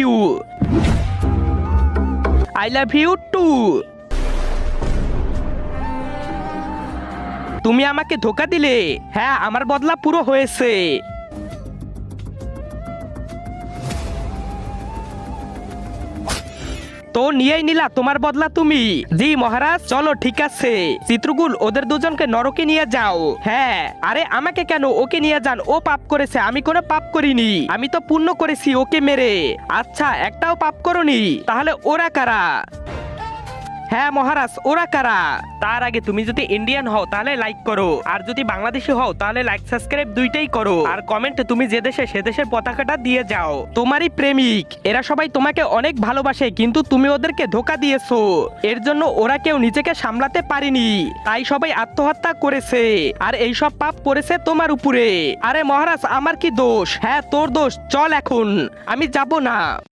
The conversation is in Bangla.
You. I love you too. তুমি আমাকে ধোকা দিলে। হ্যাঁ, আমার বদলা পুরো হয়েছে। তো নিয়েই নিলা তোমার বদলা তুমি। জি মহারাজ, চলো ঠিক আছে। চিত্রগুল, ওদের দুজনকে নরকে নিয়ে যাও। হ্যাঁ, আরে আমাকে কেন, ওকে নিয়ে যান। ও পাপ করেছে, আমি কোনো পাপ করিনি। আমি তো পুণ্য করেছি ওকে মেরে। আচ্ছা, একটাও পাপ করনি, তাহলে ওরা কারা? হ্যাঁ মহারাজ, ওরা কারা? তার আগে তুমি যদি ইন্ডিয়ান হও তাহলে লাইক করো, আর যদি বাংলাদেশি হও তাহলে লাইক সাবস্ক্রাইব দুইটাই করো, আর কমেন্টে তুমি যে দেশে সে দেশের পতাকাটা দিয়ে যাও। তোমারই প্রেমিক, এরা সবাই তোমাকে অনেক ভালোবাসে, কিন্তু তুমি ওদেরকে ধোকা দিয়েছো। এর জন্য ওরা কেউ নিজেকে সামলাতে পারেনি, তাই সবাই আত্মহত্যা করেছে, আর এই সব পাপ পড়েছে তোমার উপরে। আরে মহারাজ, আমার কি দোষ? হ্যাঁ তোর দোষ। চল এখন, আমি যাব না।